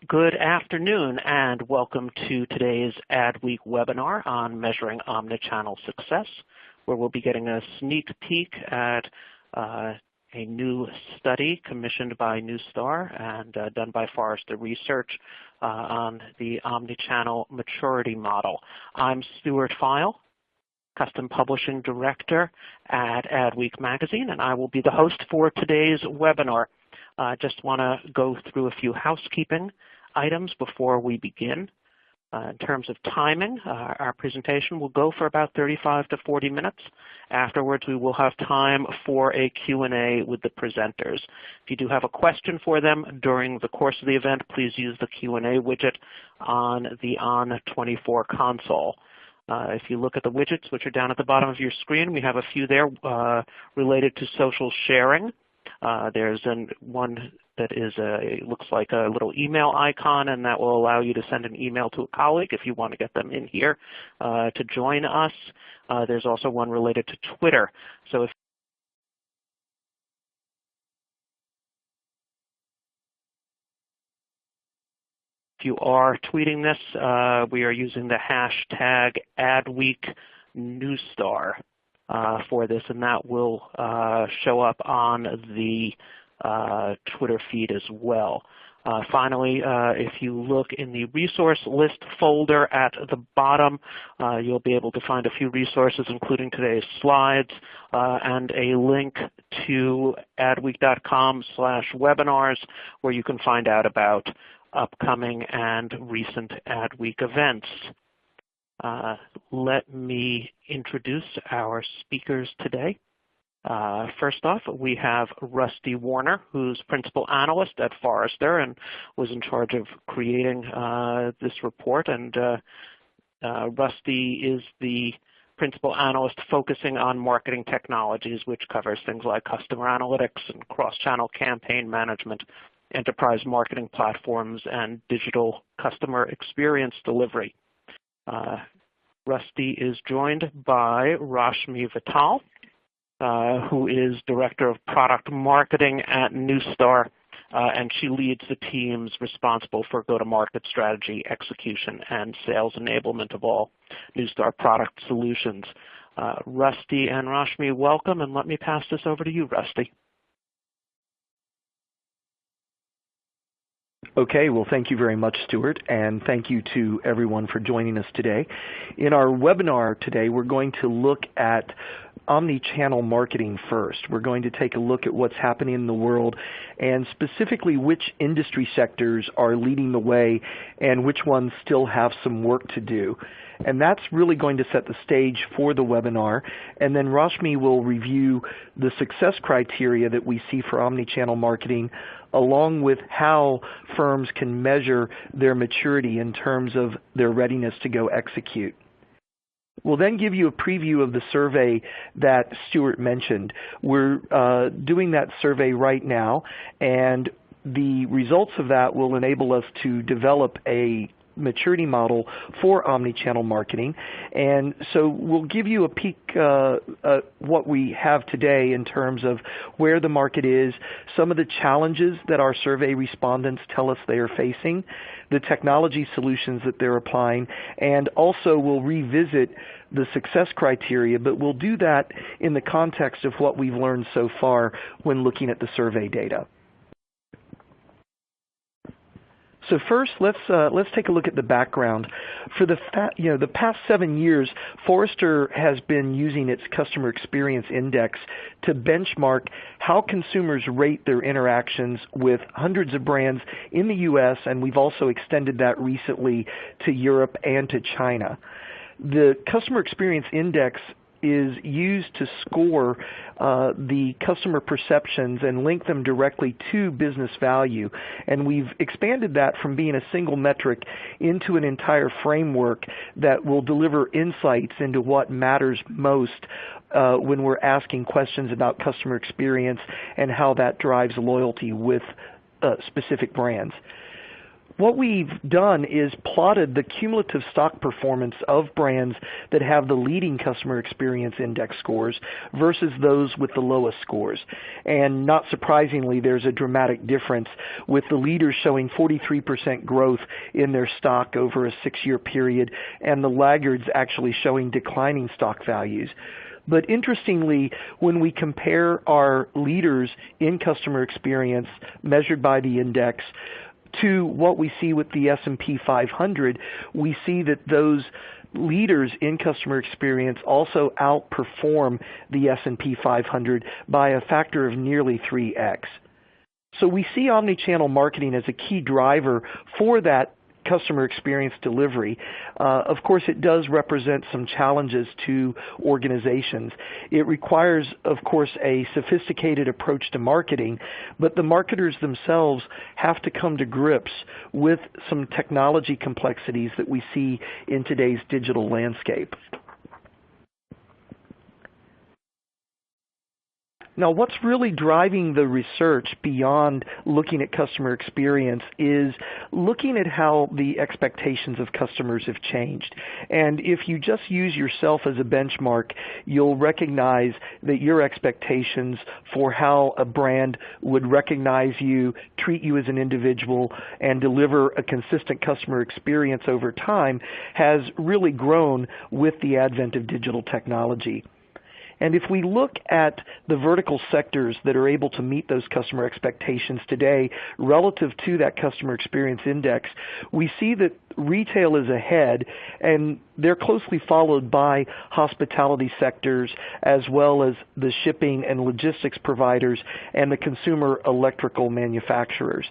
Good afternoon and welcome to today's Adweek webinar on measuring omnichannel success, where we'll be getting a sneak peek at a new study commissioned by Neustar and done by Forrester Research on the Omni-channel Maturity Model. I'm Stuart File, Custom Publishing Director at Adweek Magazine, and I will be the host for today's webinar. I just want to go through a few housekeeping items before we begin. In terms of timing, our presentation will go for about 35 to 40 minutes. Afterwards, we will have time for a Q&A with the presenters. If you do have a question for them during the course of the event, please use the Q&A widget on the On24 console. If you look at the widgets, which are down at the bottom of your screen, we have a few there related to social sharing. There's one that is looks like a little email icon, and that will allow you to send an email to a colleague if you want to get them in here to join us. There's also one related to Twitter. So if you are tweeting this, we are using the hashtag AdweekNewstar for this, and that will show up on the Twitter feed as well. Finally, if you look in the resource list folder at the bottom, you'll be able to find a few resources, including today's slides and a link to adweek.com/webinars, where you can find out about upcoming and recent Adweek events. Let me introduce our speakers today. First off, we have Rusty Warner, who's Principal Analyst at Forrester and was in charge of creating this report. And Rusty is the Principal Analyst focusing on marketing technologies, which covers things like customer analytics and cross-channel campaign management, enterprise marketing platforms, and digital customer experience delivery. Rusty is joined by Rashmi Vittal, who is Director of Product Marketing at Neustar, and she leads the teams responsible for go-to-market strategy, execution, and sales enablement of all Neustar product solutions. Rusty and Rashmi, welcome, and let me pass this over to you, Rusty. Okay, well, thank you very much, Stuart, and thank you to everyone for joining us today. In our webinar today, we're going to look at omni-channel marketing first. We're going to take a look at what's happening in the world and specifically which industry sectors are leading the way and which ones still have some work to do. And that's really going to set the stage for the webinar. And then Rashmi will review the success criteria that we see for omni-channel marketing, along with how firms can measure their maturity in terms of their readiness to go execute. We'll then give you a preview of the survey that Stuart mentioned. We're doing that survey right now, and the results of that will enable us to develop a maturity model for omni-channel marketing. And so we'll give you a peek at what we have today in terms of where the market is, some of the challenges that our survey respondents tell us they are facing, the technology solutions that they're applying, and also we'll revisit the success criteria, but we'll do that in the context of what we've learned so far when looking at the survey data. So first, let's take a look at the background. For the past 7 years, Forrester has been using its Customer Experience Index to benchmark how consumers rate their interactions with hundreds of brands in the U.S., and we've also extended that recently to Europe and to China. The Customer Experience Index is used to score the customer perceptions and link them directly to business value. And we've expanded that from being a single metric into an entire framework that will deliver insights into what matters most when we're asking questions about customer experience and how that drives loyalty with specific brands. what we've done is plotted the cumulative stock performance of brands that have the leading customer experience index scores versus those with the lowest scores. And not surprisingly, there's a dramatic difference, with the leaders showing 43% growth in their stock over a 6-year period, and the laggards actually showing declining stock values. But interestingly, when we compare our leaders in customer experience measured by the index to what we see with the S&P 500, we see that those leaders in customer experience also outperform the S&P 500 by a factor of nearly 3x. So we see omni-channel marketing as a key driver for that customer experience delivery. Of course, it does represent some challenges to organizations. It requires, of course, a sophisticated approach to marketing, but the marketers themselves have to come to grips with some technology complexities that we see in today's digital landscape. Now, what's really driving the research beyond looking at customer experience is looking at how the expectations of customers have changed. And if you just use yourself as a benchmark, you'll recognize that your expectations for how a brand would recognize you, treat you as an individual, and deliver a consistent customer experience over time has really grown with the advent of digital technology. And if we look at the vertical sectors that are able to meet those customer expectations today relative to that customer experience index, we see that retail is ahead, and they're closely followed by hospitality sectors as well as the shipping and logistics providers and the consumer electrical manufacturers.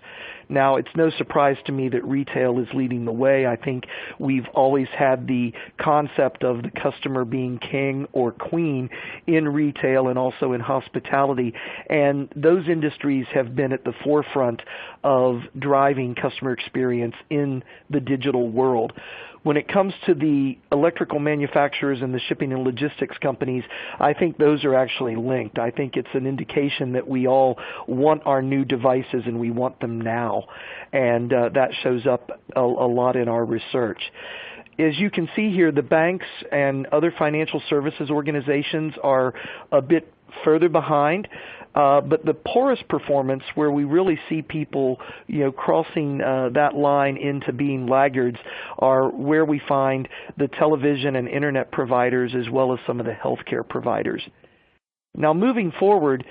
Now, it's no surprise to me that retail is leading the way. I think we've always had the concept of the customer being king or queen in retail and also in hospitality, and those industries have been at the forefront of driving customer experience in the digital world. When it comes to the electrical manufacturers and the shipping and logistics companies, I think those are actually linked. I think it's an indication that we all want our new devices and we want them now, and that shows up a lot in our research. As you can see here, the banks and other financial services organizations are a bit further behind. But the poorest performance, where we really see people, crossing that line into being laggards, are where we find the television and internet providers as well as some of the healthcare providers. Now, moving forward,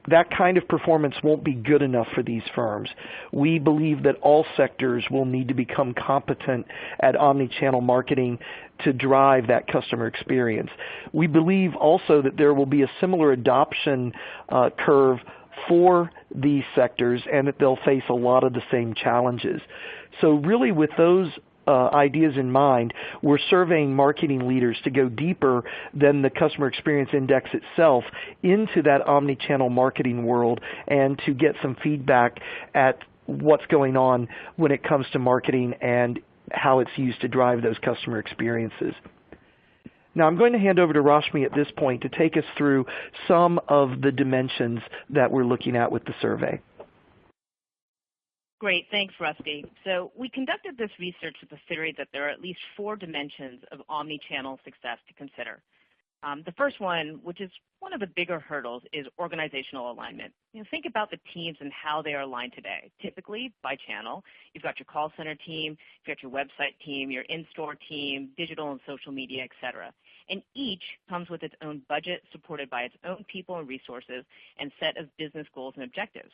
that kind of performance won't be good enough for these firms. We believe that all sectors will need to become competent at omni-channel marketing to drive that customer experience. We believe also that there will be a similar adoption curve for these sectors, and that they'll face a lot of the same challenges. So really, with those ideas in mind, we're surveying marketing leaders to go deeper than the customer experience index itself into that omni-channel marketing world, and to get some feedback at what's going on when it comes to marketing and how it's used to drive those customer experiences. Now, I'm going to hand over to Rashmi at this point to take us through some of the dimensions that we're looking at with the survey. Great, thanks, Rusty. So we conducted this research with the theory that there are at least 4 dimensions of omni-channel success to consider. The first one, which is one of the bigger hurdles, is organizational alignment. Think about the teams and how they are aligned today. Typically, by channel, you've got your call center team, you've got your website team, your in-store team, digital and social media, etc. And each comes with its own budget, supported by its own people and resources, and set of business goals and objectives.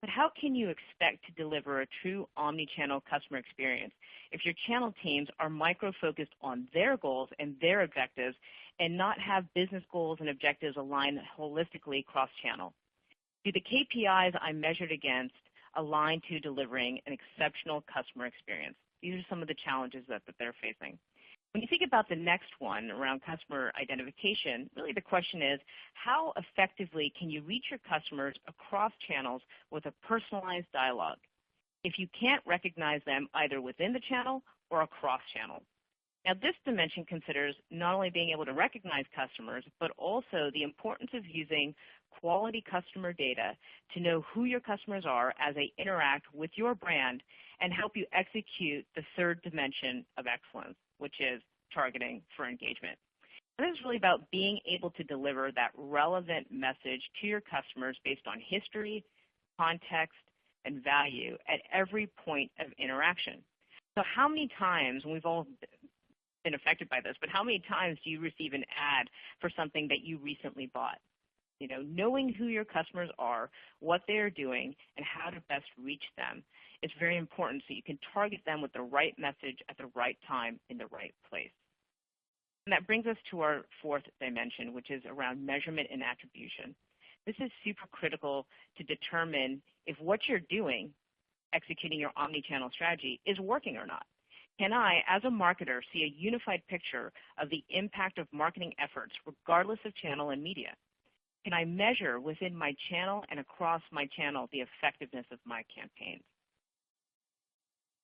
But how can you expect to deliver a true omni-channel customer experience if your channel teams are micro-focused on their goals and their objectives, and not have business goals and objectives aligned holistically cross-channel? Do the KPIs I measured against align to delivering an exceptional customer experience? These are some of the challenges that they're facing. When you think about the next one around customer identification, really the question is, how effectively can you reach your customers across channels with a personalized dialogue if you can't recognize them either within the channel or across channels? Now, this dimension considers not only being able to recognize customers, but also the importance of using quality customer data to know who your customers are as they interact with your brand and help you execute the third dimension of excellence, which is targeting for engagement. And this is really about being able to deliver that relevant message to your customers based on history, context, and value at every point of interaction. So how many times, and we've all been affected by this, but how many times do you receive an ad for something that you recently bought? You know, knowing who your customers are, what they're doing, and how to best reach them is very important so you can target them with the right message at the right time in the right place. And that brings us to our fourth dimension, which is around measurement and attribution. This is super critical to determine if what you're doing, executing your omni-channel strategy, is working or not. Can I, as a marketer, see a unified picture of the impact of marketing efforts regardless of channel and media? Can I measure within my channel and across my channel the effectiveness of my campaigns?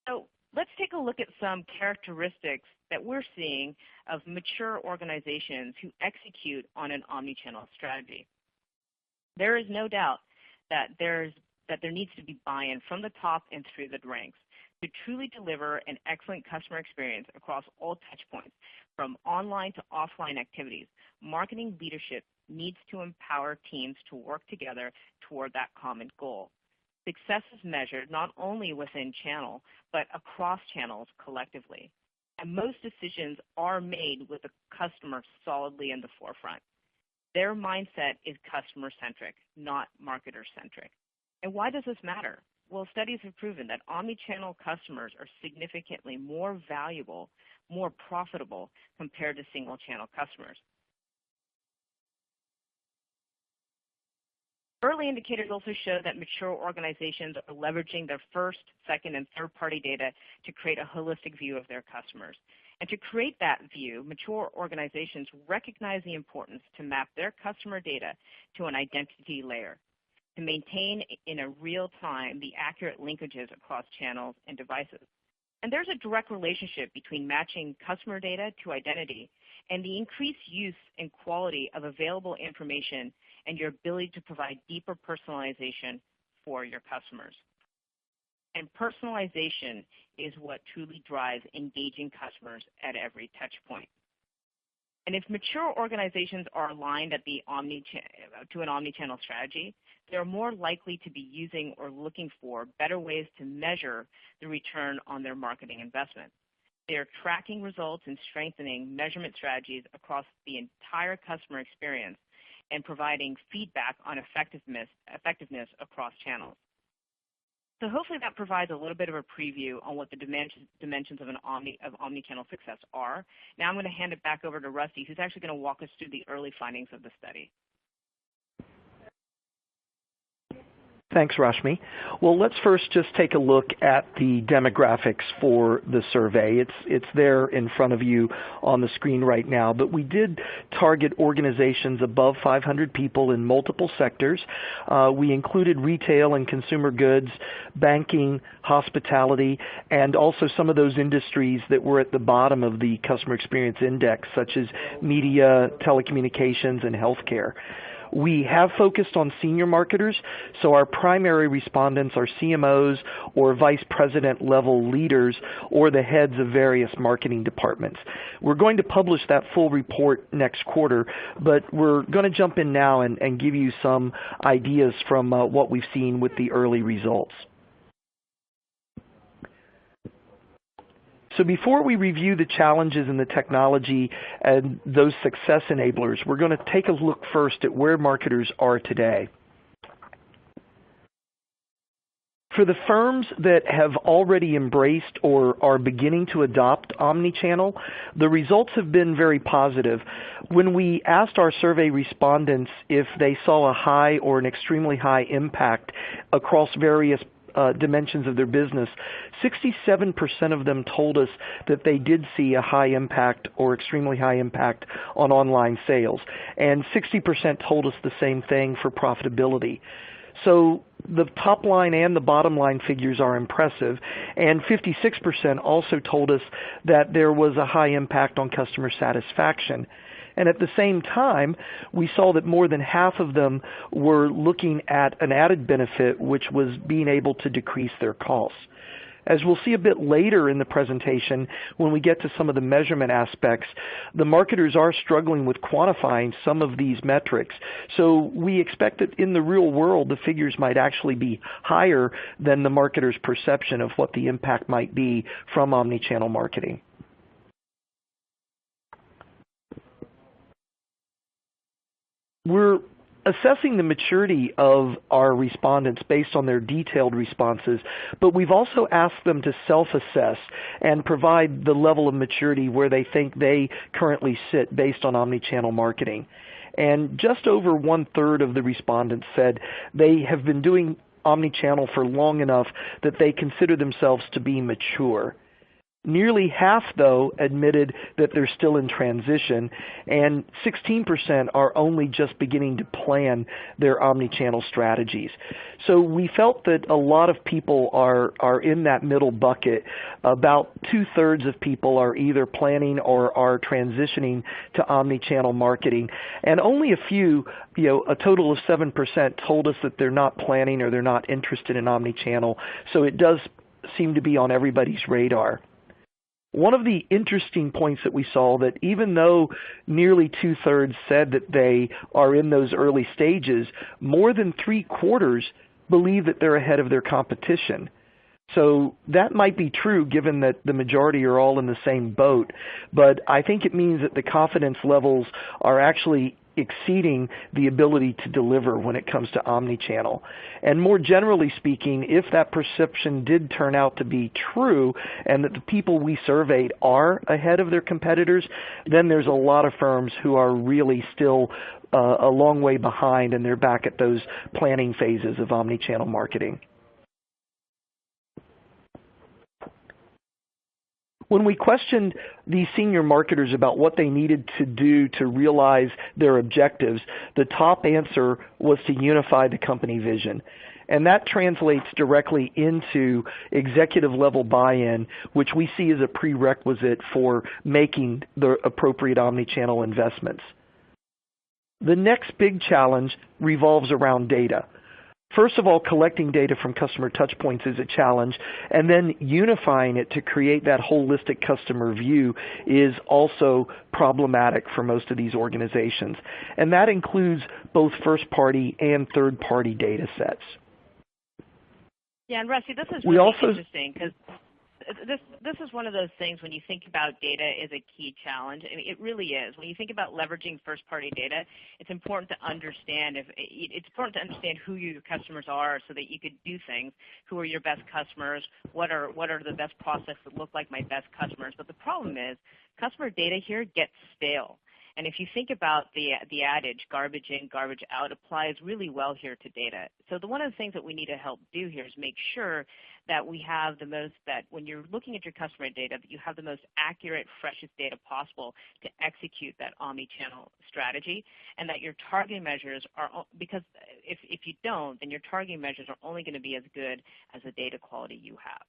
So let's take a look at some characteristics that we're seeing of mature organizations who execute on an omni-channel strategy. There is no doubt that there needs to be buy-in from the top and through the ranks to truly deliver an excellent customer experience across all touchpoints, from online to offline activities. Marketing leadership needs to empower teams to work together toward that common goal. Success is measured not only within channel, but across channels collectively. And most decisions are made with the customer solidly in the forefront. Their mindset is customer-centric, not marketer-centric. And why does this matter? Well, studies have proven that omni-channel customers are significantly more valuable, more profitable compared to single-channel customers. Early indicators also show that mature organizations are leveraging their first, second, and third-party data to create a holistic view of their customers. And to create that view, mature organizations recognize the importance to map their customer data to an identity layer, to maintain in a real time the accurate linkages across channels and devices. And there's a direct relationship between matching customer data to identity and the increased use and quality of available information and your ability to provide deeper personalization for your customers. And personalization is what truly drives engaging customers at every touch point. And if mature organizations are aligned at the to an omni-channel strategy, they're more likely to be using or looking for better ways to measure the return on their marketing investment. They are tracking results and strengthening measurement strategies across the entire customer experience and providing feedback on effectiveness across channels. So hopefully that provides a little bit of a preview on what the dimensions of omni-channel success are. Now I'm going to hand it back over to Rusty, who's actually going to walk us through the early findings of the study. Thanks, Rashmi. Well, let's first just take a look at the demographics for the survey. It's there in front of you on the screen right now, but we did target organizations above 500 people in multiple sectors. We included retail and consumer goods, banking, hospitality, and also some of those industries that were at the bottom of the customer experience index, such as media, telecommunications, and healthcare. We have focused on senior marketers, so our primary respondents are CMOs or vice president level leaders or the heads of various marketing departments. We're going to publish that full report next quarter, but we're going to jump in now and give you some ideas from what we've seen with the early results. So before we review the challenges in the technology and those success enablers, we're going to take a look first at where marketers are today. For the firms that have already embraced or are beginning to adopt omni-channel, the results have been very positive. When we asked our survey respondents if they saw a high or an extremely high impact across various dimensions of their business, 67% of them told us that they did see a high impact or extremely high impact on online sales, and 60% told us the same thing for profitability. So the top line and the bottom line figures are impressive, and 56% also told us that there was a high impact on customer satisfaction. And at the same time, we saw that more than half of them were looking at an added benefit, which was being able to decrease their costs. As we'll see a bit later in the presentation, when we get to some of the measurement aspects, the marketers are struggling with quantifying some of these metrics. So we expect that in the real world, the figures might actually be higher than the marketer's perception of what the impact might be from omni-channel marketing. We're assessing the maturity of our respondents based on their detailed responses, but we've also asked them to self-assess and provide the level of maturity where they think they currently sit based on omni-channel marketing. And just over 1/3 of the respondents said they have been doing omni-channel for long enough that they consider themselves to be mature. Nearly half, though, admitted that they're still in transition, and 16% are only just beginning to plan their omni-channel strategies. So we felt that a lot of people are in that middle bucket. About 2/3 of people are either planning or are transitioning to omni-channel marketing, and only a few, a total of 7%, told us that they're not planning or they're not interested in omni-channel. So it does seem to be on everybody's radar. One of the interesting points that we saw, that even though nearly 2/3 said that they are in those early stages, more than 3/4 believe that they're ahead of their competition. So that might be true given that the majority are all in the same boat, but I think it means that the confidence levels are actually exceeding the ability to deliver when it comes to omni-channel. And more generally speaking, if that perception did turn out to be true and that the people we surveyed are ahead of their competitors, then there's a lot of firms who are really still a long way behind, and they're back at those planning phases of omni-channel marketing. When we questioned the senior marketers about what they needed to do to realize their objectives, the top answer was to unify the company vision. And that translates directly into executive level buy-in, which we see as a prerequisite for making the appropriate omni-channel investments. The next big challenge revolves around data. First of all, collecting data from customer touchpoints is a challenge, and then unifying it to create that holistic customer view is also problematic for most of these organizations. And that includes both first-party and third-party data sets. Yeah, and Rusty, this is really interesting because this is one of those things when you think about data is a key challenge. I mean, it really is. When you think about leveraging first-party data, it's important to understand who your customers are so that you could do things. Who are your best customers? What are the best processes that look like my best customers? But the problem is customer data here gets stale. And if you think about the adage, garbage in, garbage out, applies really well here to data. So one of the things that we need to help do here is make sure that we have that when you're looking at your customer data, that you have the most accurate, freshest data possible to execute that omni-channel strategy, and that your targeting measures are, because if you don't, then your targeting measures are only going to be as good as the data quality you have.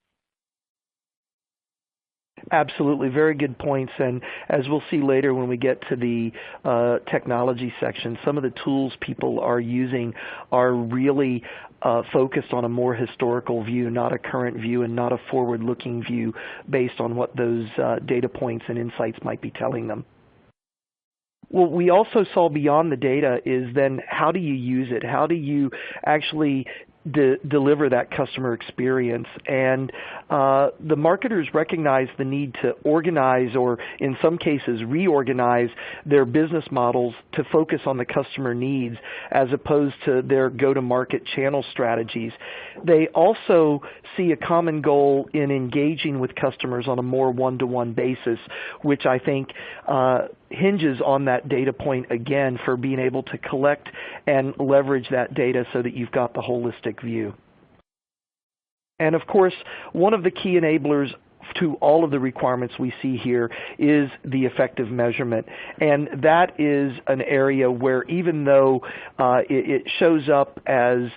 Absolutely, very good points, and as we'll see later when we get to the technology section, some of the tools people are using are really focused on a more historical view, not a current view and not a forward-looking view based on what those data points and insights might be telling them. What we also saw beyond the data is then how do you use it? How do you actually deliver that customer experience? And the marketers recognize the need to organize, or in some cases reorganize, their business models to focus on the customer needs as opposed to their go-to-market channel strategies. They also see a common goal in engaging with customers on a more one-to-one basis, which I think hinges on that data point again for being able to collect and leverage that data so that you've got the holistic view. And of course, one of the key enablers to all of the requirements we see here is the effective measurement. And that is an area where even though it shows up as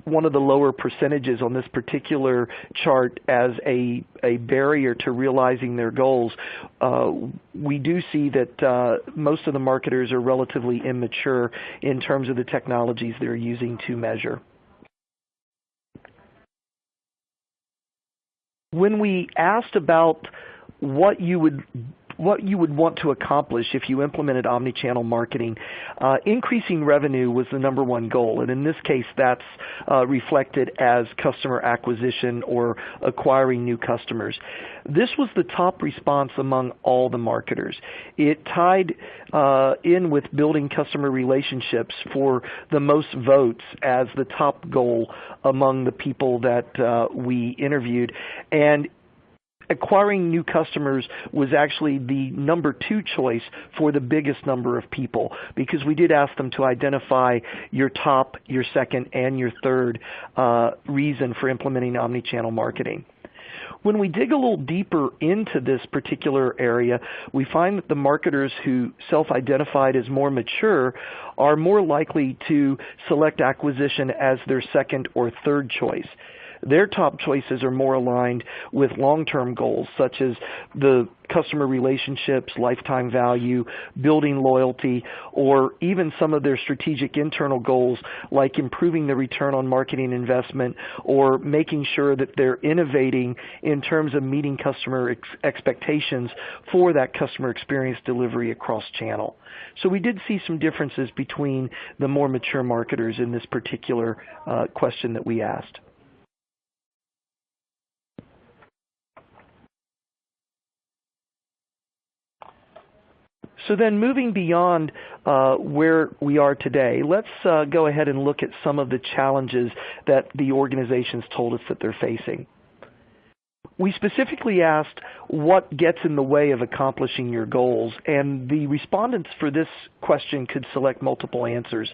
one of the lower percentages on this particular chart as a barrier to realizing their goals, we do see that most of the marketers are relatively immature in terms of the technologies they're using to measure. When we asked about what you would want to accomplish if you implemented omni-channel marketing, increasing revenue was the #1 goal, and in this case that's reflected as customer acquisition or acquiring new customers. This was the top response among all the marketers. It tied in with building customer relationships for the most votes as the top goal among the people that we interviewed, and acquiring new customers was actually the #2 choice for the biggest number of people, because we did ask them to identify your top, your second, and your third reason for implementing omni-channel marketing. When we dig a little deeper into this particular area, we find that the marketers who self-identified as more mature are more likely to select acquisition as their second or third choice. Their top choices are more aligned with long-term goals, such as the customer relationships, lifetime value, building loyalty, or even some of their strategic internal goals, like improving the return on marketing investment or making sure that they're innovating in terms of meeting customer expectations for that customer experience delivery across channel. So we did see some differences between the more mature marketers in this particular question that we asked. So then moving beyond where we are today, let's go ahead and look at some of the challenges that the organizations told us that they're facing. We specifically asked what gets in the way of accomplishing your goals, and the respondents for this question could select multiple answers.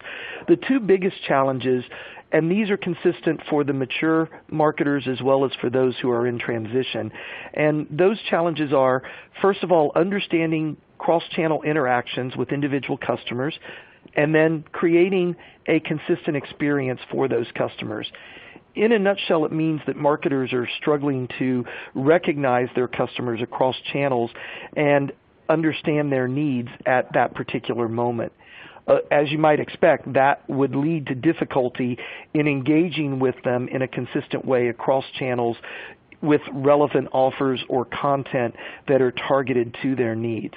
The two biggest challenges, and these are consistent for the mature marketers as well as for those who are in transition, and those challenges are, first of all, understanding cross-channel interactions with individual customers, and then creating a consistent experience for those customers. In a nutshell, it means that marketers are struggling to recognize their customers across channels and understand their needs at that particular moment. As you might expect, that would lead to difficulty in engaging with them in a consistent way across channels with relevant offers or content that are targeted to their needs.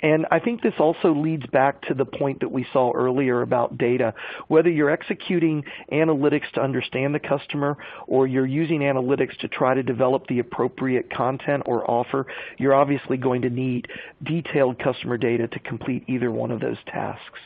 And I think this also leads back to the point that we saw earlier about data. Whether you're executing analytics to understand the customer or you're using analytics to try to develop the appropriate content or offer, you're obviously going to need detailed customer data to complete either one of those tasks.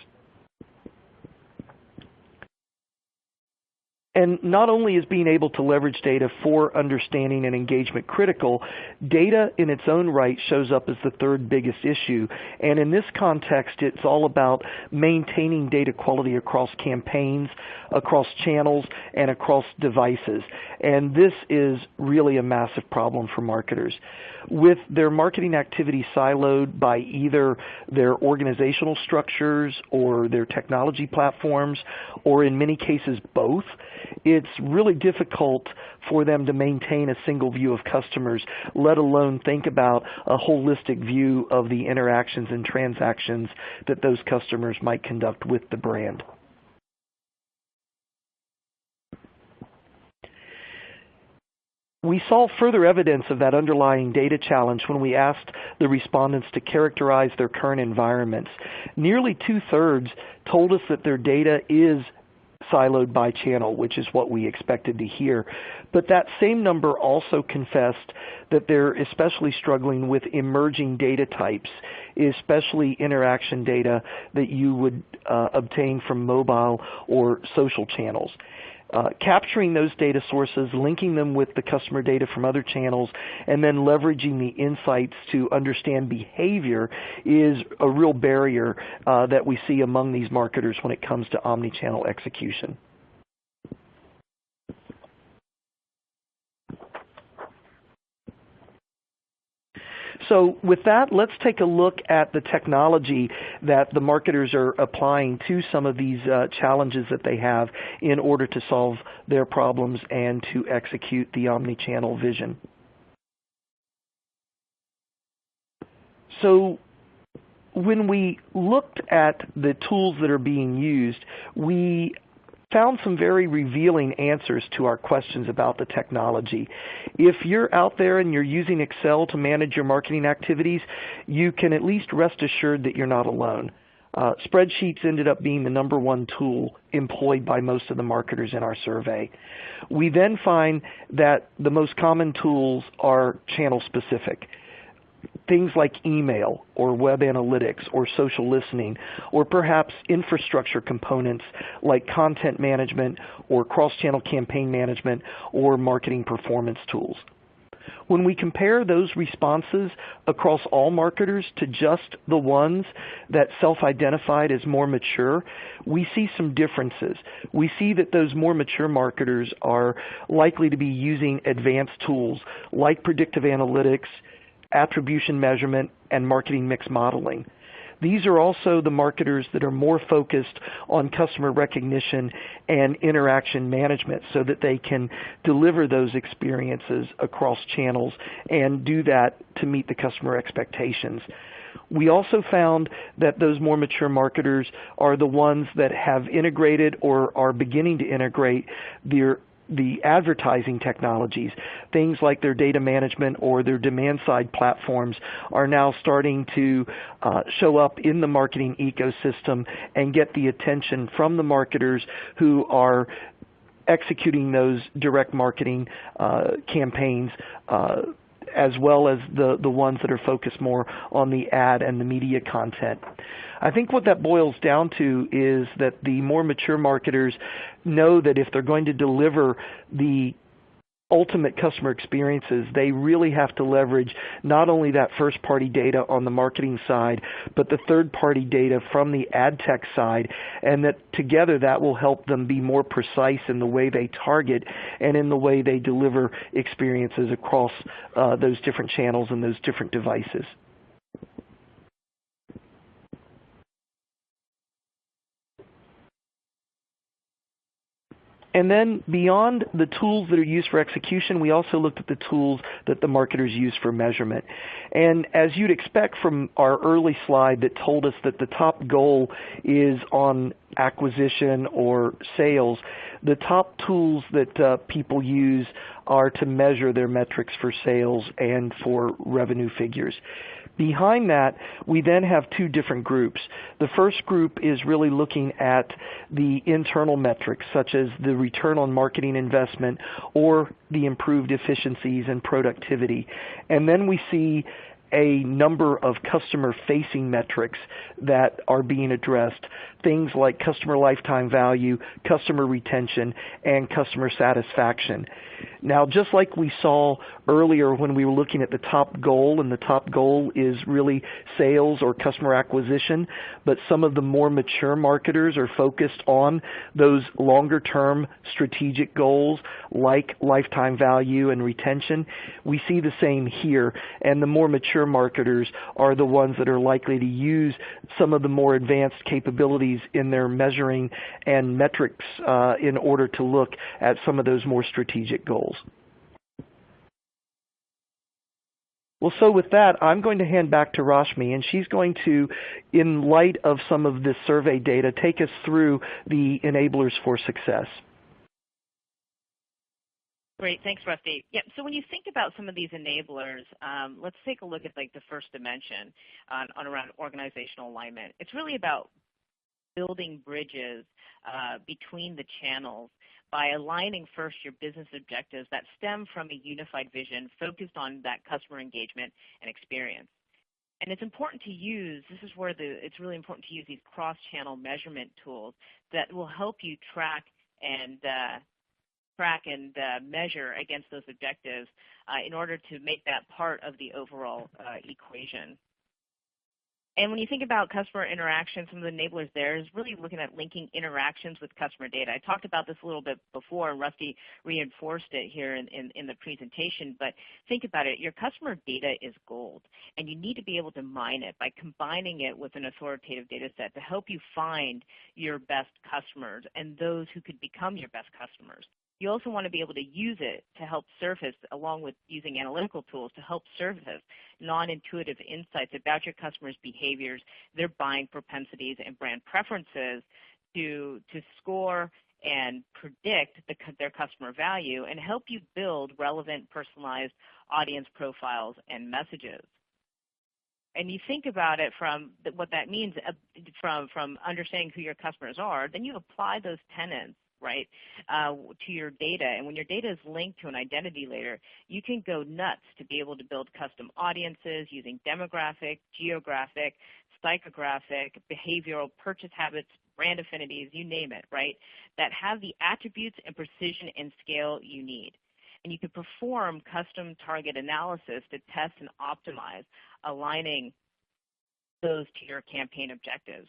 And not only is being able to leverage data for understanding and engagement critical, data in its own right shows up as the third biggest issue. And in this context, it's all about maintaining data quality across campaigns, across channels, and across devices. And this is really a massive problem for marketers. With their marketing activity siloed by either their organizational structures or their technology platforms, or in many cases both, it's really difficult for them to maintain a single view of customers, let alone think about a holistic view of the interactions and transactions that those customers might conduct with the brand. We saw further evidence of that underlying data challenge when we asked the respondents to characterize their current environments. Nearly 2/3 told us that their data is siloed by channel, which is what we expected to hear. But that same number also confessed that they're especially struggling with emerging data types, especially interaction data that you would obtain from mobile or social channels. Capturing those data sources, linking them with the customer data from other channels, and then leveraging the insights to understand behavior is a real barrier that we see among these marketers when it comes to omni-channel execution. So with that, let's take a look at the technology that the marketers are applying to some of these challenges that they have in order to solve their problems and to execute the omni-channel vision. So when we looked at the tools that are being used, we found some very revealing answers to our questions about the technology. If you're out there and you're using Excel to manage your marketing activities, you can at least rest assured that you're not alone. Spreadsheets ended up being the #1 tool employed by most of the marketers in our survey. We then find that the most common tools are channel specific. Things like email or web analytics or social listening, or perhaps infrastructure components like content management or cross-channel campaign management or marketing performance tools. When we compare those responses across all marketers to just the ones that self-identified as more mature, we see some differences. We see that those more mature marketers are likely to be using advanced tools like predictive analytics, attribution measurement, and marketing mix modeling. These are also the marketers that are more focused on customer recognition and interaction management so that they can deliver those experiences across channels and do that to meet the customer expectations. We also found that those more mature marketers are the ones that have integrated or are beginning to integrate the advertising technologies. Things like their data management or their demand-side platforms are now starting to show up in the marketing ecosystem and get the attention from the marketers who are executing those direct marketing campaigns, as well as the ones that are focused more on the ad and the media content. I think what that boils down to is that the more mature marketers know that if they're going to deliver the ultimate customer experiences, they really have to leverage not only that first-party data on the marketing side, but the third-party data from the ad tech side, and that together that will help them be more precise in the way they target and in the way they deliver experiences across those different channels and those different devices. And then beyond the tools that are used for execution, we also looked at the tools that the marketers use for measurement. And as you'd expect from our early slide that told us that the top goal is on acquisition or sales, the top tools that people use are to measure their metrics for sales and for revenue figures. Behind that, we then have two different groups. The first group is really looking at the internal metrics, such as the return on marketing investment or the improved efficiencies and productivity. And then we see a number of customer-facing metrics that are being addressed, things like customer lifetime value, customer retention, and customer satisfaction. Now, just like we saw earlier when we were looking at the top goal, and the top goal is really sales or customer acquisition, but some of the more mature marketers are focused on those longer-term strategic goals like lifetime value and retention. We see the same here, and the more mature marketers are the ones that are likely to use some of the more advanced capabilities in their measuring and metrics in order to look at some of those more strategic goals. Well, so with that, I'm going to hand back to Rashmi, and she's going to, in light of some of this survey data, take us through the enablers for success. Great, thanks, Rusty. Yeah, so when you think about some of these enablers, let's take a look at like the first dimension on around organizational alignment. It's really about building bridges between the channels by aligning first your business objectives that stem from a unified vision focused on that customer engagement and experience. And it's important to use, this is where it's really important to use these cross-channel measurement tools that will help you track and measure against those objectives in order to make that part of the overall equation. And when you think about customer interaction, some of the enablers there is really looking at linking interactions with customer data. I talked about this a little bit before, and Rusty reinforced it here in the presentation, but think about it. Your customer data is gold, and you need to be able to mine it by combining it with an authoritative data set to help you find your best customers and those who could become your best customers. You also want to be able to use it to help surface, along with using analytical tools, to help surface non-intuitive insights about your customers' behaviors, their buying propensities, and brand preferences to score and predict their customer value and help you build relevant, personalized audience profiles and messages. And you think about it from what that means from understanding who your customers are, then you apply those tenets, right, to your data. And when your data is linked to an identity layer, you can go nuts to be able to build custom audiences using demographic, geographic, psychographic, behavioral, purchase habits, brand affinities, you name it, right, that have the attributes and precision and scale you need. And you can perform custom target analysis to test and optimize, aligning those to your campaign objectives.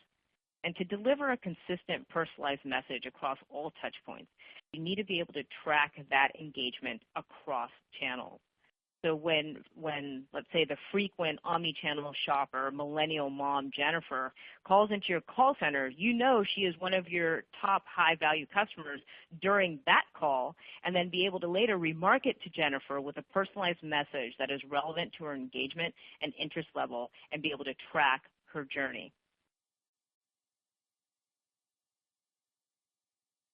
And to deliver a consistent personalized message across all touch points, you need to be able to track that engagement across channels. So when let's say, the frequent omni-channel shopper, millennial mom Jennifer, calls into your call center, you know she is one of your top high-value customers during that call, and then be able to later remarket to Jennifer with a personalized message that is relevant to her engagement and interest level, and be able to track her journey.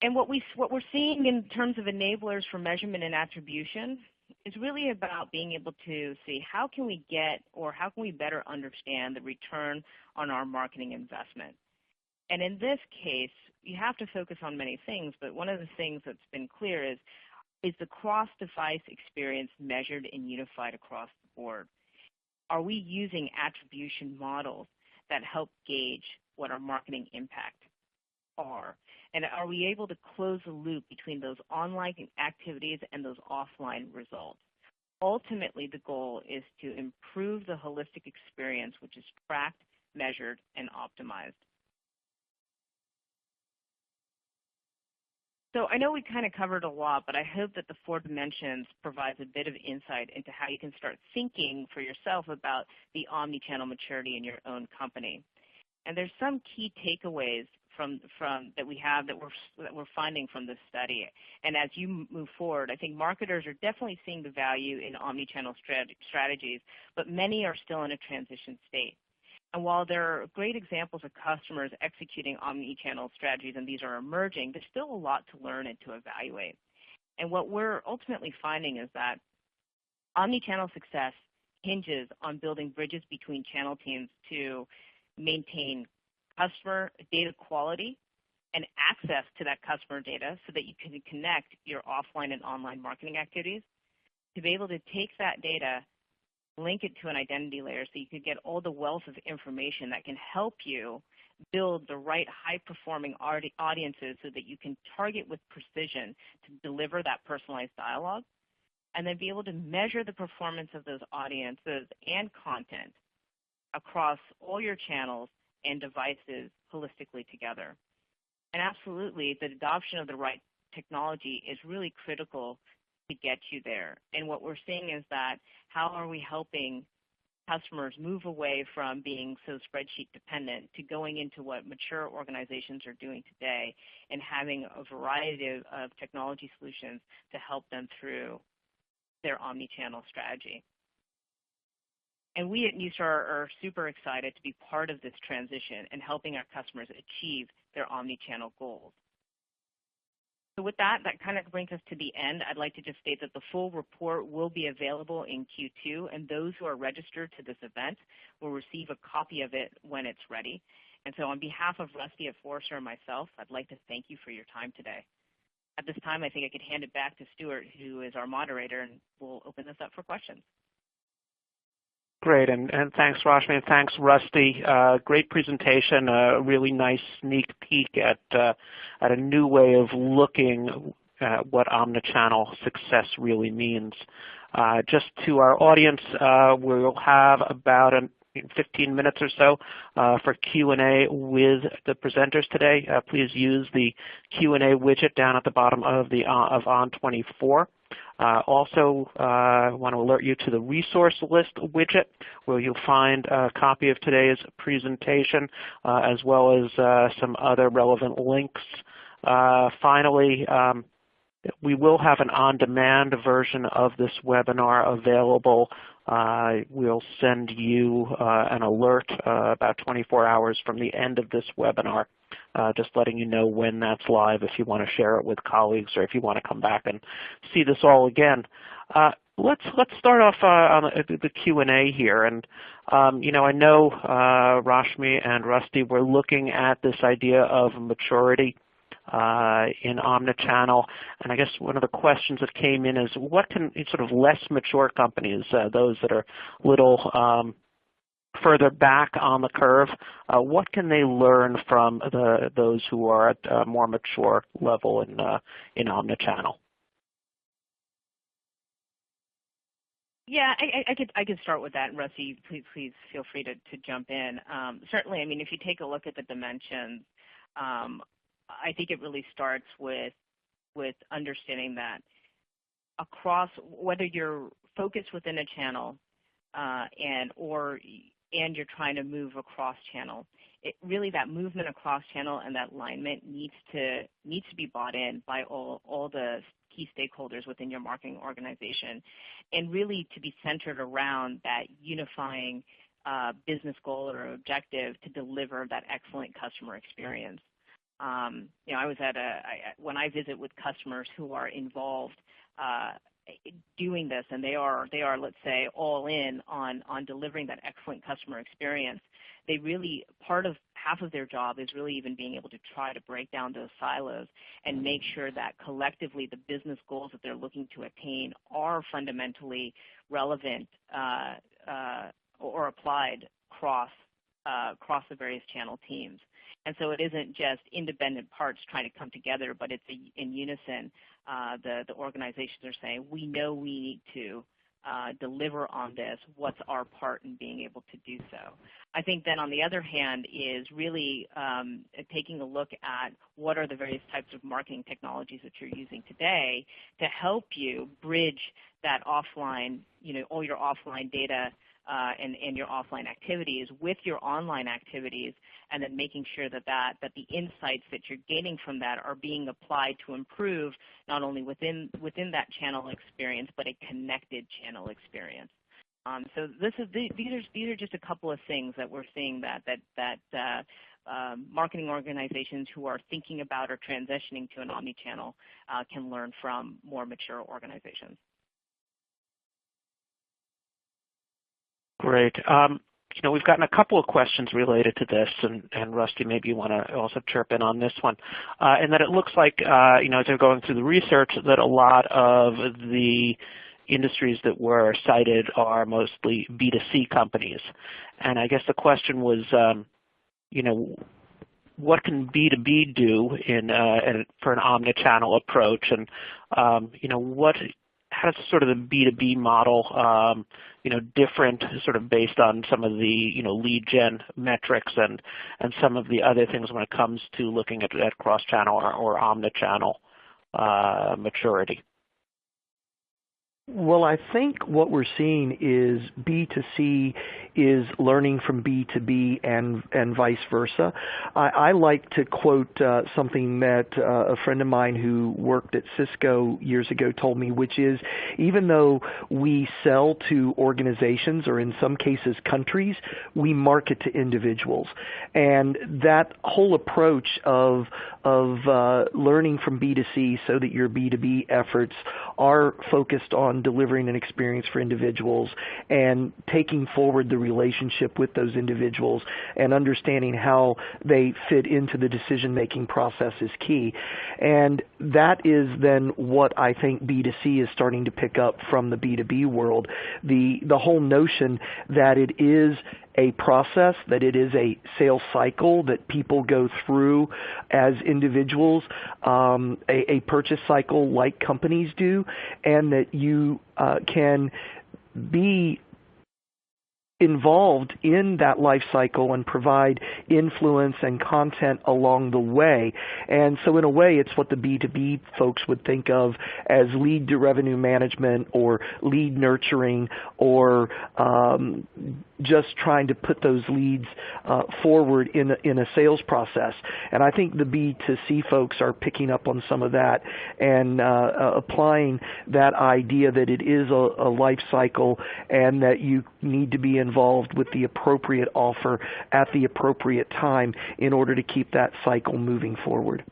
And what we're seeing in terms of enablers for measurement and attribution is really about being able to see how can we get, or how can we better understand the return on our marketing investment. And in this case, you have to focus on many things, but one of the things that's been clear is the cross-device experience measured and unified across the board? Are we using attribution models that help gauge what our marketing impact are? And are we able to close the loop between those online activities and those offline results? Ultimately, the goal is to improve the holistic experience, which is tracked, measured, and optimized. So I know we kind of covered a lot, but I hope that the 4 dimensions provides a bit of insight into how you can start thinking for yourself about the omni-channel maturity in your own company. And there's some key takeaways that we have that we're finding from this study. And as you move forward, I think marketers are definitely seeing the value in omni-channel strategies, but many are still in a transition state. And while there are great examples of customers executing omni-channel strategies, and these are emerging, there's still a lot to learn and to evaluate. And what we're ultimately finding is that omni-channel success hinges on building bridges between channel teams to maintain customer data quality and access to that customer data so that you can connect your offline and online marketing activities, to be able to take that data, link it to an identity layer so you can get all the wealth of information that can help you build the right high-performing audiences so that you can target with precision to deliver that personalized dialogue, and then be able to measure the performance of those audiences and content across all your channels and devices holistically together. And absolutely, the adoption of the right technology is really critical to get you there. And what we're seeing is that how are we helping customers move away from being so spreadsheet dependent to going into what mature organizations are doing today and having a variety of technology solutions to help them through their omni-channel strategy. And we at Neustar are super excited to be part of this transition and helping our customers achieve their omni-channel goals. So with that kind of brings us to the end. I'd like to just state that the full report will be available in Q2, and those who are registered to this event will receive a copy of it when it's ready. And so on behalf of Rusty at Forrester and myself, I'd like to thank you for your time today. At this time, I think I could hand it back to Stuart, who is our moderator, and we'll open this up for questions. Great, and thanks, Rashmi, and thanks, Rusty. Great presentation, a really nice sneak peek at a new way of looking at what omnichannel success really means. Just to our audience, we'll have about 15 minutes or so for Q&A with the presenters today. Please use the Q&A widget down at the bottom of On24. Also, I want to alert you to the resource list widget, where you'll find a copy of today's presentation as well as some other relevant links. Finally, we will have an on-demand version of this webinar available. We'll send you an alert about 24 hours from the end of this webinar, just letting you know when that's live if you want to share it with colleagues or if you want to come back and see this all again. Let's start off on the Q&A here. And I know Rashmi and Rusty were looking at this idea of maturity in Omni-channel, and I guess one of the questions that came in is, what can sort of less mature companies, those that are a little further back on the curve, what can they learn from those who are at a more mature level in Omni-channel? Yeah, I could start with that, and Rusty, please feel free to jump in. Certainly, I mean, if you take a look at the dimensions, I think it really starts with understanding that across, whether you're focused within a channel and you're trying to move across channel, really that movement across channel and that alignment needs to be bought in by all the key stakeholders within your marketing organization, and really to be centered around that unifying business goal or objective to deliver that excellent customer experience. I was when I visit with customers who are involved doing this, and they are, let's say, all in on delivering that excellent customer experience. They really, half of their job is really even being able to try to break down those silos and make sure that collectively the business goals that they're looking to attain are fundamentally relevant or applied across the various channel teams. And so it isn't just independent parts trying to come together, but it's in unison. The organizations are saying, we know we need to deliver on this. What's our part in being able to do so? I think then on the other hand is really taking a look at what are the various types of marketing technologies that you're using today to help you bridge that offline, all your offline data and your offline activities with your online activities, and then making sure that the insights that you're gaining from that are being applied to improve not only within that channel experience, but a connected channel experience. So these are just a couple of things that we're seeing that marketing organizations who are thinking about or transitioning to an omni-channel can learn from more mature organizations. Great. We've gotten a couple of questions related to this, and Rusty, maybe you want to also chirp in on this one. And that it looks like, as they're going through the research, that a lot of the industries that were cited are mostly B2C companies. And I guess the question was, what can B2B do for an omni-channel approach, and how does sort of the B2B model, different sort of based on some of the, lead gen metrics and some of the other things when it comes to looking at cross-channel or omni-channel maturity? Well, I think what we're seeing is B2C is learning from B2B and vice versa. I like to quote something that a friend of mine who worked at Cisco years ago told me, which is, even though we sell to organizations or in some cases countries, we market to individuals. And that whole approach of learning from B2C so that your B2B efforts are focused on delivering an experience for individuals and taking forward the relationship with those individuals and understanding how they fit into the decision-making process is key. And that is then what I think B2C is starting to pick up from the B2B world. The whole notion that it is a process, that it is a sales cycle that people go through as individuals, a purchase cycle like companies do, and that you can be involved in that life cycle and provide influence and content along the way. And so in a way, it's what the B2B folks would think of as lead to revenue management or lead nurturing, or just trying to put those leads forward in a sales process. And I think the B2C folks are picking up on some of that and applying that idea that it is a life cycle and that you need to be involved with the appropriate offer at the appropriate time in order to keep that cycle moving forward.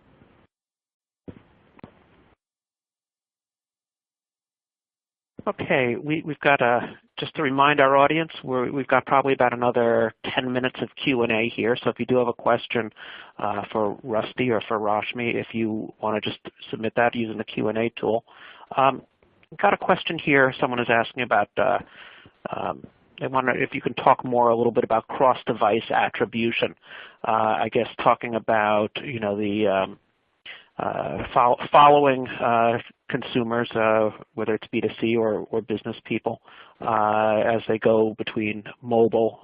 Okay, we've got just to remind our audience, we've got probably about another 10 minutes of Q&A here. So if you do have a question for Rusty or for Rashmi, if you want to just submit that using the Q&A tool. Got a question here. Someone is asking about. They wonder if you can talk more a little bit about cross-device attribution. I guess talking about the following consumers, whether it's B2C or business people, as they go between mobile,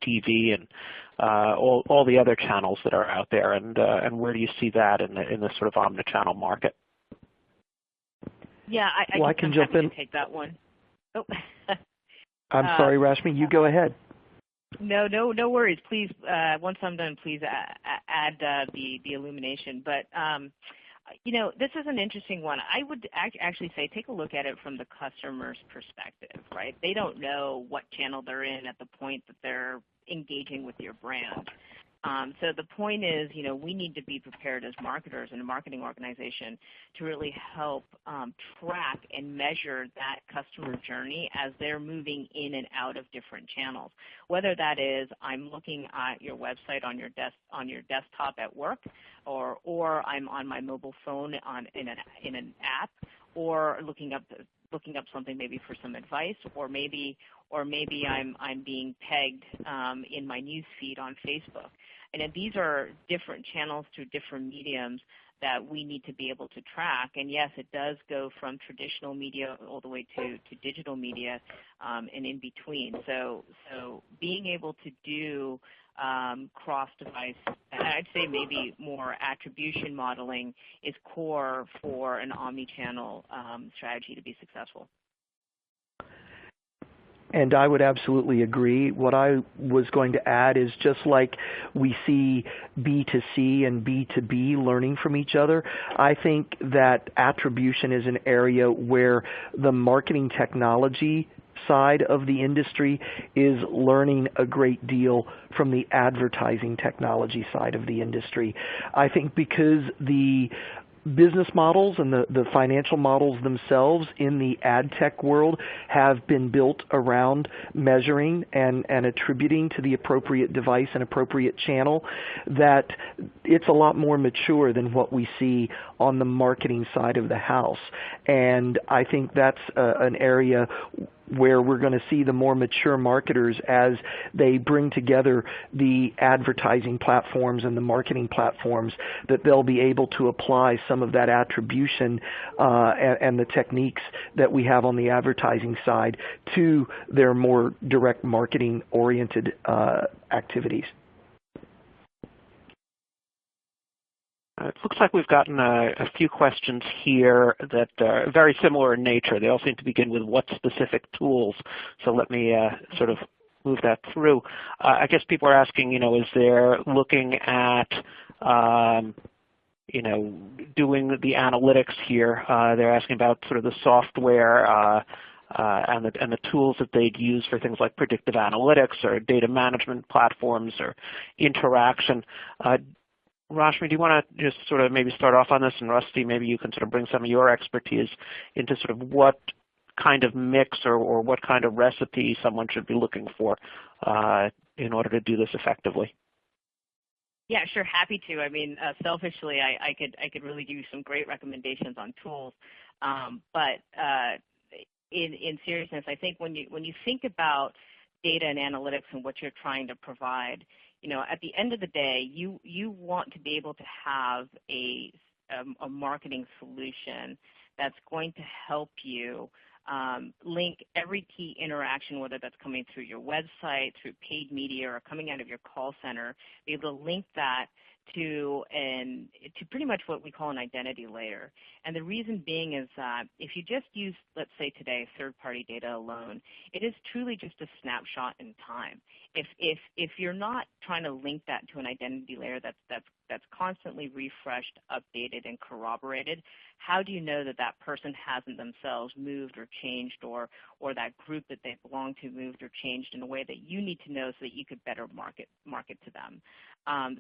TV, and all the other channels that are out there, and where do you see that in the sort of omni-channel market? Yeah, I can jump in. To take that one. Oh. I'm sorry, Rashmi, you go ahead. No worries. Please, once I'm done, please add the illumination. But this is an interesting one. I would actually say take a look at it from the customer's perspective, right? They don't know what channel they're in at the point that they're engaging with your brand. So the point is, we need to be prepared as marketers and a marketing organization to really help track and measure that customer journey as they're moving in and out of different channels. Whether that is I'm looking at your website on your desktop at work, or I'm on my mobile phone in an app, or looking up something maybe for some advice, or maybe I'm being pegged in my news feed on Facebook. And these are different channels through different mediums that we need to be able to track. And yes, it does go from traditional media all the way to digital media and in between. So being able to do cross-device, and I'd say maybe more attribution modeling, is core for an omni-channel strategy to be successful. And I would absolutely agree. What I was going to add is just like we see B2C and B2B learning from each other, I think that attribution is an area where the marketing technology side of the industry is learning a great deal from the advertising technology side of the industry. I think because the business models and the financial models themselves in the ad tech world have been built around measuring and attributing to the appropriate device and appropriate channel, that it's a lot more mature than what we see on the marketing side of the house. And I think that's an area where we're going to see the more mature marketers as they bring together the advertising platforms and the marketing platforms, that they'll be able to apply some of that attribution and the techniques that we have on the advertising side to their more direct marketing-oriented activities. It looks like we've gotten a few questions here that are very similar in nature. They all seem to begin with what specific tools. So let me sort of move that through. I guess people are asking, is there looking at, doing the analytics here. They're asking about sort of the software and the tools that they'd use for things like predictive analytics or data management platforms or interaction. Rashmi, do you want to just sort of maybe start off on this, and Rusty, maybe you can sort of bring some of your expertise into sort of what kind of mix or what kind of recipe someone should be looking for in order to do this effectively? Yeah, sure, happy to. I mean, selfishly, I could really give you some great recommendations on tools, but in seriousness, I think when you think about data and analytics and what you're trying to provide, at the end of the day, you want to be able to have a marketing solution that's going to help you link every key interaction, whether that's coming through your website, through paid media, or coming out of your call center, be able to link that to pretty much what we call an identity layer. And the reason being is that if you just use, let's say today, third-party data alone, it is truly just a snapshot in time. If you're not trying to link that to an identity layer that's constantly refreshed, updated, and corroborated, how do you know that that person hasn't themselves moved or changed, or that group that they belong to moved or changed in a way that you need to know so that you could better market to them?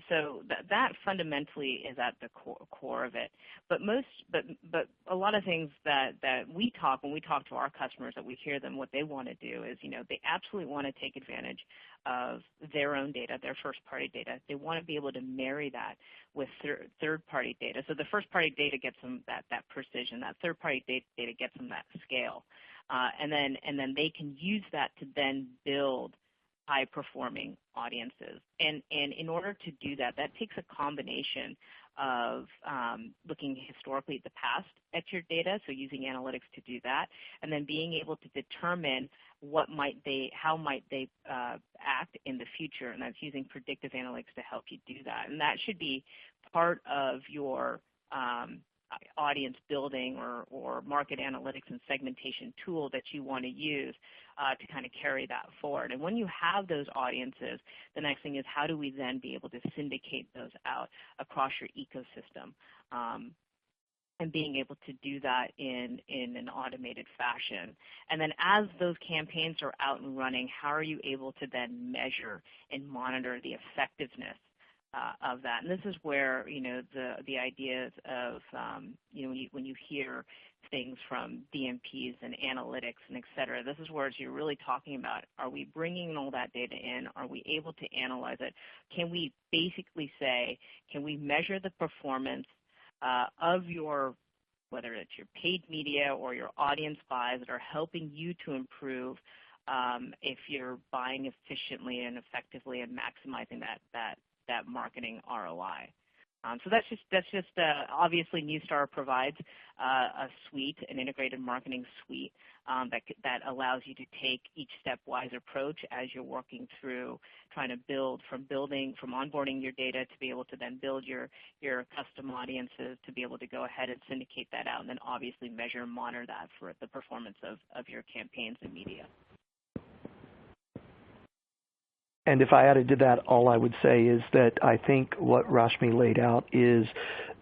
So that fundamentally is at the core of it. But a lot of things that when we talk to our customers, that we hear them, what they want to do is, they absolutely want to take advantage of their own data, their first-party data. They want to be able to marry that with third-party data. So the first-party data gets them that precision. That third-party data gets them that scale, and then they can use that to then build high-performing audiences. And in order to do that, that takes a combination of looking historically at the past at your data, so using analytics to do that, and then being able to determine how might they act in the future, and that's using predictive analytics to help you do that. And that should be part of your audience building or market analytics and segmentation tool that you want to use to kind of carry that forward. And when you have those audiences, the next thing is, how do we then be able to syndicate those out across your ecosystem? And being able to do that in an automated fashion. And then as those campaigns are out and running, how are you able to then measure and monitor the effectiveness of that? And this is where, the ideas of, when you hear things from DMPs and analytics and et cetera, this is where you're really talking about, are we bringing all that data in? Are we able to analyze it? Can we basically say, can we measure the performance of whether it's your paid media or your audience buys that are helping you to improve if you're buying efficiently and effectively and maximizing that marketing ROI. So that's just obviously Neustar provides a suite, an integrated marketing suite that allows you to take each stepwise approach as you're working through trying to build from onboarding your data to be able to then build your custom audiences, to be able to go ahead and syndicate that out, and then obviously measure and monitor that for the performance of your campaigns and media. And if I added to that, all I would say is that I think what Rashmi laid out is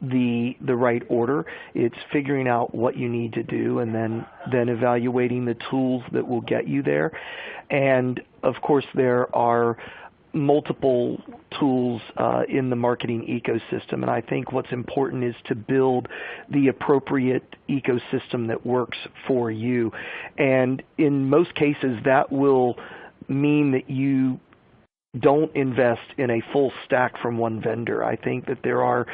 the right order. It's figuring out what you need to do, and then evaluating the tools that will get you there. And of course, there are multiple tools in the marketing ecosystem, and I think what's important is to build the appropriate ecosystem that works for you. And in most cases, that will mean that you don't invest in a full stack from one vendor. I think that there are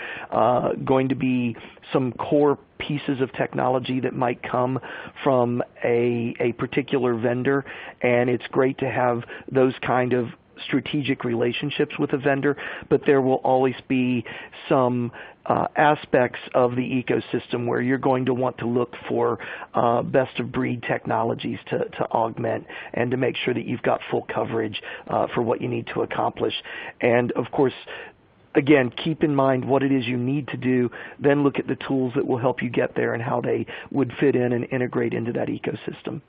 going to be some core pieces of technology that might come from a particular vendor, and it's great to have those kind of strategic relationships with a vendor, but there will always be some aspects of the ecosystem where you're going to want to look for best-of-breed technologies to augment and to make sure that you've got full coverage for what you need to accomplish. And of course, again, keep in mind what it is you need to do, then look at the tools that will help you get there and how they would fit in and integrate into that ecosystem.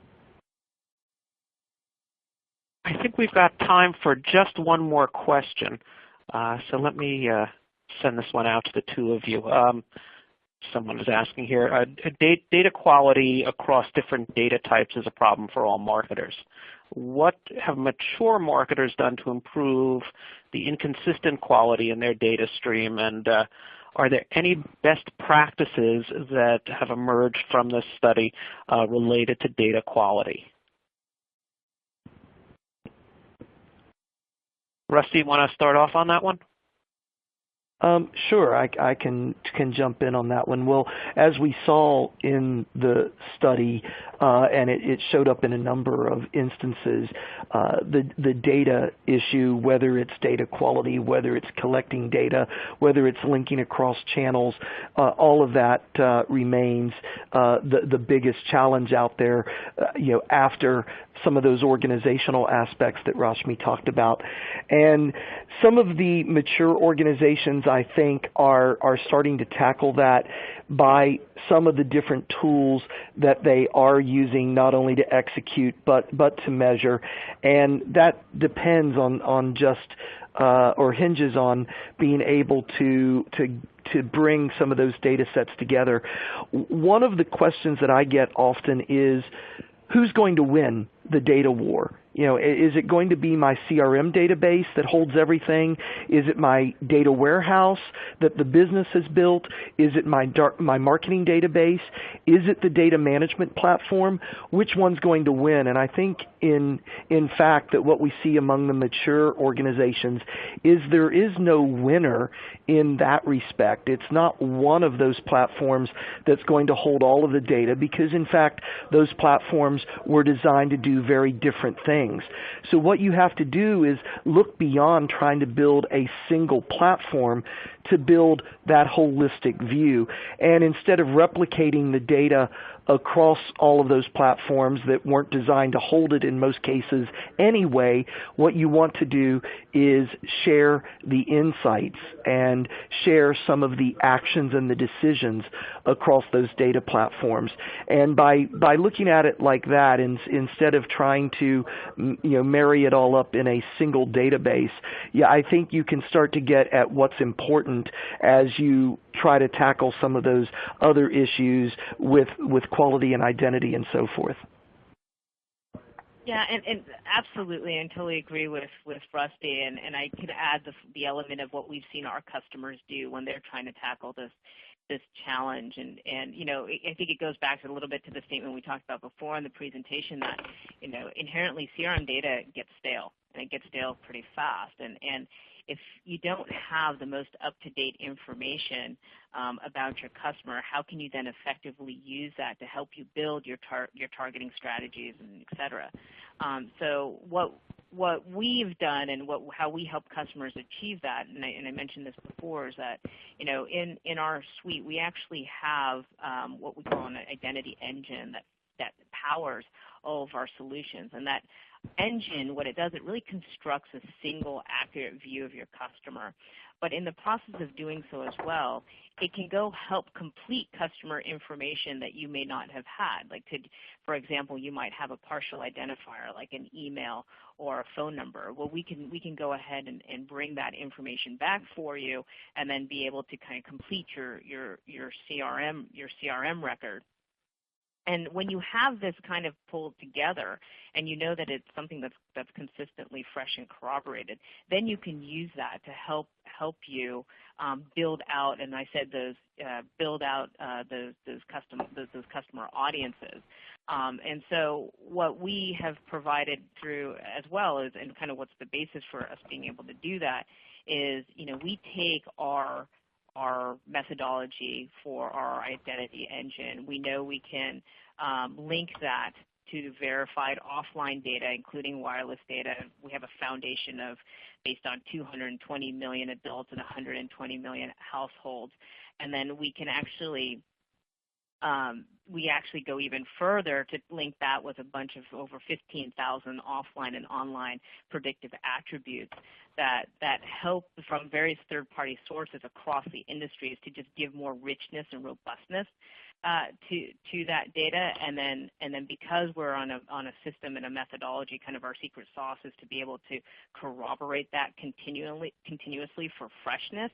I think we've got time for just one more question. So let me send this one out to the two of you. Someone is asking here, data quality across different data types is a problem for all marketers. What have mature marketers done to improve the inconsistent quality in their data stream? And are there any best practices that have emerged from this study related to data quality? Rusty, you want to start off on that one? Sure, I can jump in on that one. Well, as we saw in the study, and it showed up in a number of instances, the data issue, whether it's data quality, whether it's collecting data, whether it's linking across channels, all of that remains the biggest challenge out there. After some of those organizational aspects that Rashmi talked about, and some of the mature organizations, I think, are starting to tackle that by some of the different tools that they are using, not only to execute but to measure, and that depends on just or hinges on being able to bring some of those data sets together. One of the questions that I get often is, who's going to win the data war? Is it going to be my CRM database that holds everything? Is it my data warehouse that the business has built? Is it my marketing database? Is it the data management platform? Which one's going to win? And I think in fact that what we see among the mature organizations is there is no winner in that respect. It's not one of those platforms that's going to hold all of the data, because in fact those platforms were designed to do very different things. So what you have to do is look beyond trying to build a single platform to build that holistic view. And instead of replicating the data across all of those platforms that weren't designed to hold it in most cases anyway, what you want to do is share the insights and share some of the actions and the decisions across those data platforms. And by looking at it like that, instead of trying to marry it all up in a single database, I think you can start to get at what's important as you try to tackle some of those other issues with quality and identity and so forth. Yeah, and absolutely, and totally agree with Rusty, and I could add the element of what we've seen our customers do when they're trying to tackle this challenge. And I think it goes back a little bit to the statement we talked about before in the presentation that, inherently CRM data gets stale, and it gets stale pretty fast. And if you don't have the most up-to-date information about your customer, how can you then effectively use that to help you build your targeting strategies, and et cetera? So what we've done and how we help customers achieve that, and I mentioned this before, is that in our suite we actually have what we call an identity engine that powers all of our solutions. And that engine, what it does, it really constructs a single accurate view of your customer. But in the process of doing so as well, it can go help complete customer information that you may not have had. Like, for example, you might have a partial identifier like an email or a phone number. Well, we can go ahead and bring that information back for you, and then be able to kind of complete your CRM record. And when you have this kind of pulled together, and you know that it's something that's consistently fresh and corroborated, then you can use that to help you build out, and I said those customer audiences. And so what we have provided through as well is, and kind of what's the basis for us being able to do that is, we take our methodology for our identity engine. We know we can link that to verified offline data, including wireless data. We have a foundation based on 220 million adults and 120 million households. And then we can actually go even further to link that with a bunch of over 15,000 offline and online predictive attributes that help from various third-party sources across the industries to just give more richness and robustness to that data. And then because we're on a system and a methodology, kind of our secret sauce is to be able to corroborate that continuously for freshness.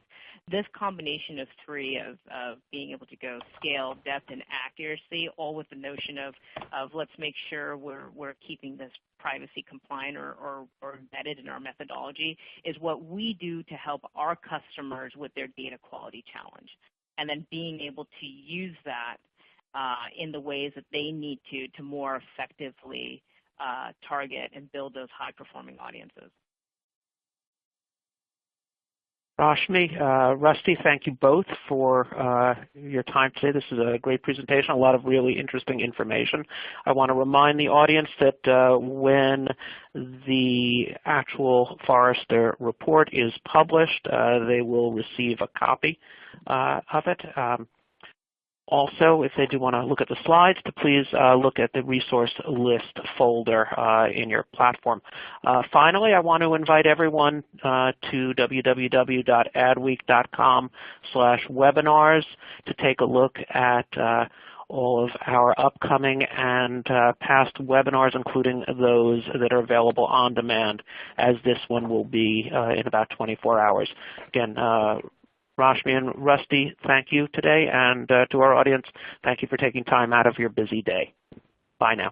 This combination of three of being able to go scale, depth, and accuracy, all with the notion of let's make sure we're keeping this privacy compliant or embedded in our methodology, is what we do to help our customers with their data quality challenge. And then being able to use that in the ways that they need to more effectively target and build those high-performing audiences. Rashmi, Rusty, thank you both for your time today. This is a great presentation, a lot of really interesting information. I want to remind the audience that when the actual Forrester report is published, they will receive a copy of it. Also, if they do want to look at the slides, to please look at the resource list folder in your platform. Finally, I want to invite everyone to www.adweek.com/webinars to take a look at all of our upcoming and past webinars, including those that are available on demand, as this one will be in about 24 hours. Again, Rashmi and Rusty, thank you today, and to our audience, thank you for taking time out of your busy day. Bye now.